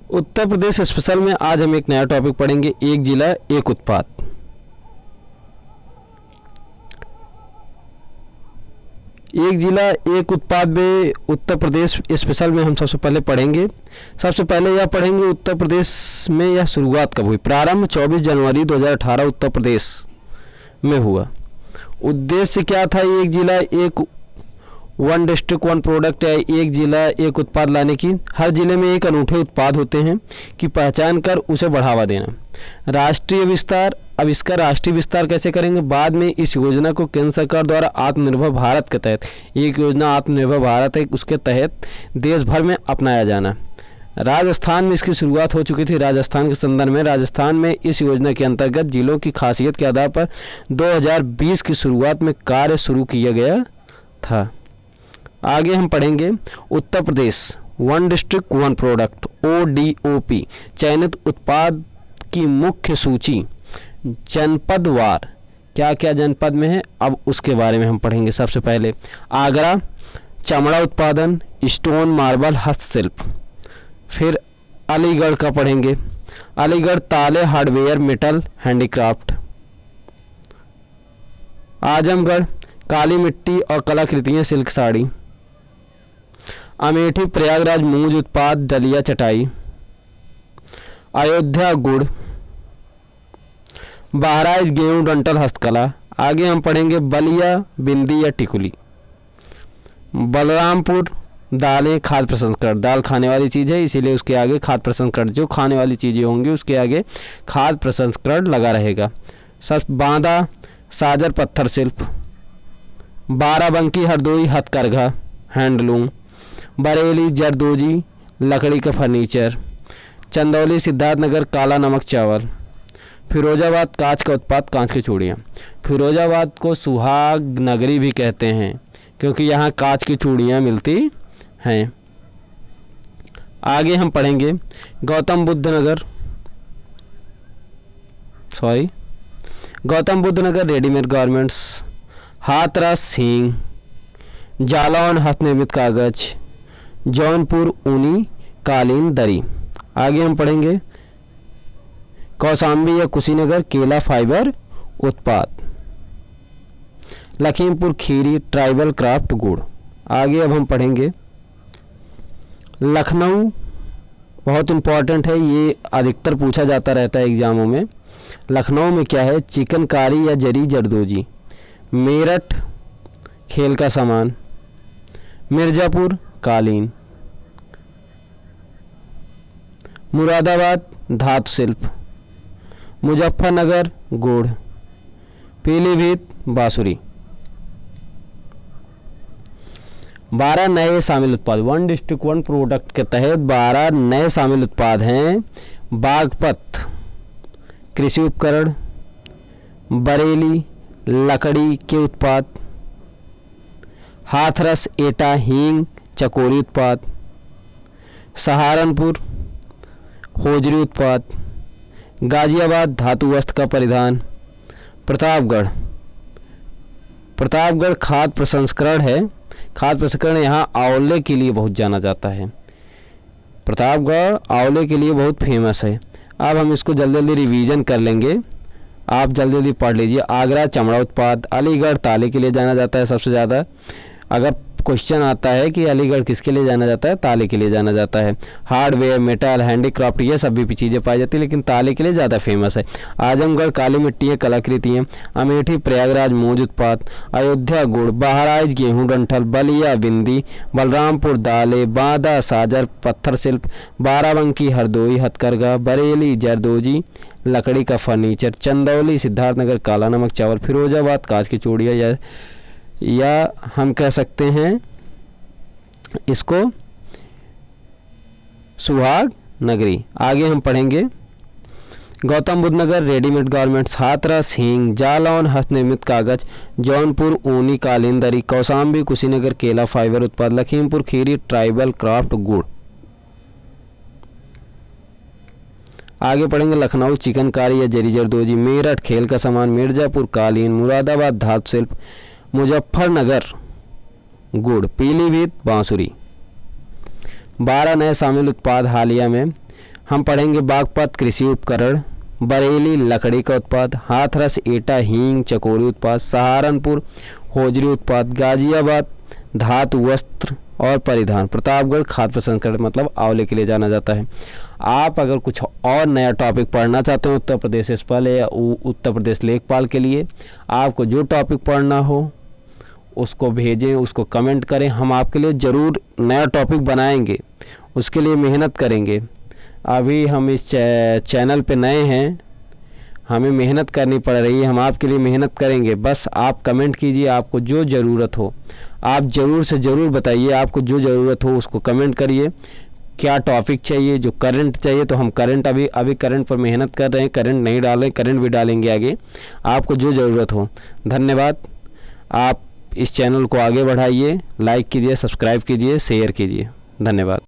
Uttar Pradesh special में आज हम एक नया टॉपिक पढ़ेंगे, एक जिला एक उत्पाद। एक जिला एक उत्पाद में उत्तर प्रदेश स्पेशल में हम सबसे पहले पढ़ेंगे। सबसे पहले यह पढ़ेंगे उत्तर प्रदेश में यह शुरुआत कब हुई। प्रारंभ 24 जनवरी 2018 उत्तर प्रदेश में हुआ। उद्देश्य क्या था एक जिला एक वन डिस्ट्रिक्ट वन प्रोडक्ट या एक जिला एक उत्पाद लाने की। हर जिले में एक अनूठे उत्पाद होते हैं कि पहचान कर उसे बढ़ावा देना। राष्ट्रीय विस्तार, अब इसका राष्ट्रीय विस्तार कैसे करेंगे। बाद में इस योजना को केंद्र सरकार द्वारा आत्मनिर्भर भारत के तहत, एक योजना आत्मनिर्भर भारत है, उसके तहत देश भर में अपनाया जाना। राजस्थान में इसकी शुरुआत हो चुकी थी। राजस्थान के संदर्भ में राजस्थान में इस योजना के अंतर्गत जिलों की खासियत के आधार पर 2020 की शुरुआत में कार्य शुरू किया गया था। आगे हम पढ़ेंगे Uttar Pradesh one district one product ODOP चयनित उत्पाद की मुख्य सूची जनपदवार क्या क्या जनपद में है, अब उसके बारे में हम पढ़ेंगे। सबसे पहले आगरा चमड़ा उत्पादन, स्टोन मार्बल हस्तशिल्प। फिर अलीगढ़ का पढ़ेंगे, अलीगढ़ ताले हार्डवेयर मेटल हैंडीक्राफ्ट। आजमगढ़ काली मिट्टी और कलाकृतियाँ सिल्क साड़ी। अमेठी प्रयागराज मूंज उत्पाद दलिया चटाई। अयोध्या गुड़। बहराइच गेहूं डंठल हस्तकला। आगे हम पढ़ेंगे बलिया बिंदी या टिकुली। बलरामपुर दालें खाद्य प्रसंस्करण, दाल खाने वाली चीज़ है इसीलिए उसके आगे खाद्य प्रसंस्करण, जो खाने वाली चीज़ें होंगी उसके आगे खाद्य प्रसंस्करण लगा रहेगा। सब बांदा साजर पत्थर शिल्प। बाराबंकी हरदोई हथकरघा हैंडलूम। बरेली जरदोजी लकड़ी का फर्नीचर। चंदौली सिद्धार्थनगर काला नमक चावल। फिरोजाबाद कांच का उत्पाद कांच की चूड़ियाँ। फिरोजाबाद को सुहाग नगरी भी कहते हैं क्योंकि यहाँ कांच की चूड़ियाँ मिलती हैं। आगे हम पढ़ेंगे गौतम बुद्ध नगर रेडीमेड गारमेंट्स। हाथरस सींग। जालौन हस्तनिर्मित कागज। जौनपुर ऊनी कालीन दरी। आगे हम पढ़ेंगे कौशाम्बी या कुशीनगर केला फाइबर उत्पाद। लखीमपुर खीरी ट्राइबल क्राफ्ट गुड़। आगे अब हम पढ़ेंगे लखनऊ, बहुत इम्पॉर्टेंट है, ये अधिकतर पूछा जाता रहता है एग्जामों में। लखनऊ में क्या है, चिकनकारी या जरी जरदोजी। मेरठ खेल का सामान। मिर्ज़ापुर कालीन। मुरादाबाद धातु शिल्प। मुजफ्फरनगर गुड़। पीलीभीत बांसुरी। 12 नए शामिल उत्पाद, वन डिस्ट्रिक्ट वन प्रोडक्ट के तहत 12 नए शामिल उत्पाद हैं। बागपत कृषि उपकरण। बरेली लकड़ी के उत्पाद। हाथरस एटा हींग चकोरी उत्पाद। सहारनपुर होजरी उत्पाद। गाजियाबाद धातु वस्त्र का परिधान। प्रतापगढ़ खाद्य प्रसंस्करण है। खाद्य प्रसंस्करण यहाँ आंवले के लिए बहुत जाना जाता है। प्रतापगढ़ आंवले के लिए बहुत फेमस है। अब हम इसको जल्दी जल्दी रिवीजन कर लेंगे, आप जल्दी जल्दी पढ़ लीजिए। आगरा चमड़ा उत्पाद। अलीगढ़ ताले के लिए जाना जाता है सबसे ज़्यादा। अगर क्वेश्चन आता है कि अलीगढ़ किसके लिए जाना जाता है, ताले के लिए जाना जाता है। हार्डवेयर मेटल हैंडीक्राफ्ट ये सब भी चीज़ें पाई जाती है लेकिन ताले के लिए ज़्यादा फेमस है। आजमगढ़ काली मिट्टी कलाकृतियाँ। अमेठी प्रयागराज मूंज उत्पाद। अयोध्या गुड़। बहराइच गेहूं डंठल। बलिया बिंदी। बलरामपुर दालें। बांदा साजर पत्थर शिल्प। बाराबंकी हरदोई हथकरघा। बरेली जरदोजी लकड़ी का फर्नीचर। चंदौली सिद्धार्थनगर काला नमक चावल। फिरोजाबाद कांच की चूड़ियाँ या हम कह सकते हैं इसको सुहाग नगरी। आगे हम पढ़ेंगे गौतम बुद्ध नगर रेडीमेड गारमेंट्स। हाथरस हींग। जालौन हस्तनिर्मित कागज। जौनपुर ऊनी कालीन दरी। कौशाम्बी कुशीनगर केला फाइबर उत्पाद। लखीमपुर खीरी ट्राइबल क्राफ्ट गुड़। आगे पढ़ेंगे लखनऊ चिकनकारी या जरी जरदोजी। मेरठ खेल का सामान। मिर्ज़ापुर कालीन। मुरादाबाद धातु शिल्प। मुजफ्फरनगर गुड़। पीलीभीत बांसुरी। 12 नए शामिल उत्पाद हालिया में। हम पढ़ेंगे बागपत कृषि उपकरण, बरेली लकड़ी का उत्पाद, हाथरस ईंटा हींग चकोरी उत्पाद, सहारनपुर होजरी उत्पाद, गाजियाबाद धातु वस्त्र और परिधान, प्रतापगढ़ खाद्य प्रसंस्करण मतलब आंवले के लिए जाना जाता है। आप अगर कुछ और नया टॉपिक पढ़ना चाहते हो उत्तर प्रदेश एसपल या उत्तर प्रदेश लेखपाल के लिए, आपको जो टॉपिक पढ़ना हो उसको भेजें, उसको कमेंट करें, हम आपके लिए ज़रूर नया टॉपिक बनाएंगे, उसके लिए मेहनत करेंगे। अभी हम इस चैनल पे नए हैं, हमें मेहनत करनी पड़ रही है, हम आपके लिए मेहनत करेंगे। बस आप कमेंट कीजिए, आपको जो ज़रूरत हो आप ज़रूर से ज़रूर बताइए, आपको जो ज़रूरत हो उसको कमेंट करिए। क्या टॉपिक चाहिए, जो करंट चाहिए तो हम करंट अभी करंट पर मेहनत कर रहे हैं, करंट नहीं डालें, करंट भी डालेंगे आगे, आपको जो ज़रूरत हो। धन्यवाद। आप इस चैनल को आगे बढ़ाइए, लाइक कीजिए, सब्सक्राइब कीजिए, शेयर कीजिए। धन्यवाद।